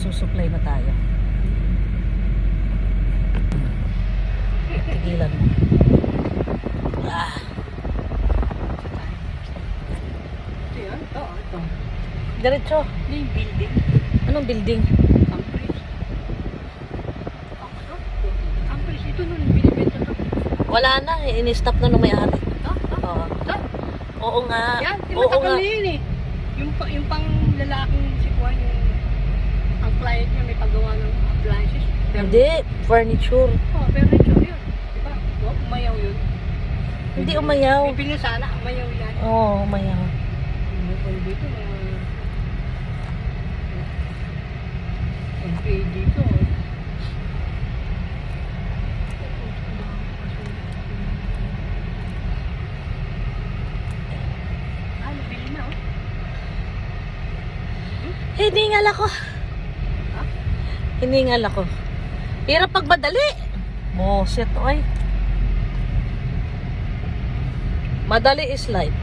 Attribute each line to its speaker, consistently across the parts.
Speaker 1: magsusupply na tayo. Tigilan mo.
Speaker 2: Ito yan, ito.
Speaker 1: Diretso.
Speaker 2: Ito yung building.
Speaker 1: Anong building?
Speaker 2: Campris. Campris, ito nun, binibenta to.
Speaker 1: Wala na, in-stop na nung may-ari. Oo.
Speaker 2: Ito?
Speaker 1: Oo nga.
Speaker 2: Yan,
Speaker 1: Oo
Speaker 2: matagal
Speaker 1: nga.
Speaker 2: na yun eh. Yung pang lalaking si Juan, ang client niya may paggawa ng appliances.
Speaker 1: Hindi, furniture.
Speaker 2: Oh, furniture yun. Diba? Oh, umayaw yun.
Speaker 1: Hindi umayaw.
Speaker 2: May pinasana, umayaw yan.
Speaker 1: Oo, umayaw.
Speaker 2: May dito, NPA dito. Nabili na, oh.
Speaker 1: Hiningal ako.
Speaker 2: Ha?
Speaker 1: Hiningal ako. Hirap pag madali. Moset, oy. Madali is life.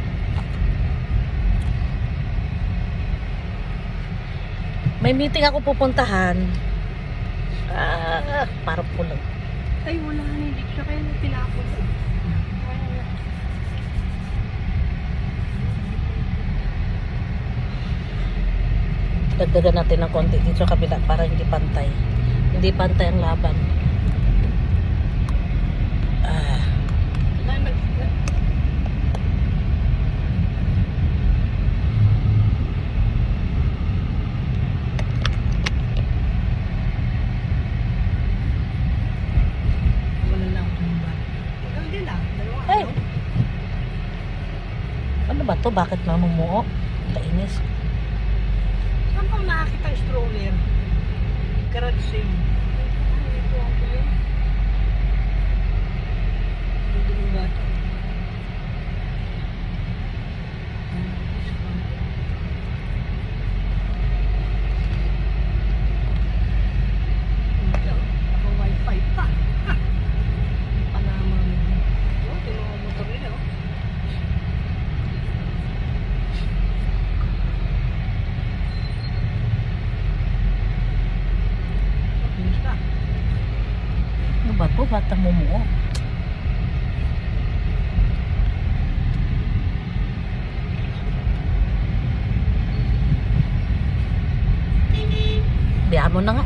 Speaker 1: May meeting ako pupuntahan. Parang pulang.
Speaker 2: Ay, wala na. Hindi siya kaya tinapon.
Speaker 1: Dagdagan natin ng konti dito sa kabila para hindi pantay. Hindi pantay ang laban.
Speaker 2: Wala lang ako ng bar. Hindi lang. Dalawa.
Speaker 1: Ay! Ano ba to? Bakit mamumuo? Kainis.
Speaker 2: Saan pang nakakita yung stroller? Garage sale. Ay, ito ako yun. Hindi mo ba ito? Naka-wifi pa. Panama mo. Oh, tingnan mo motor nila, oh. Bilis ka.
Speaker 1: Ano ba to? Ba't namumuo? Biya mo na nga.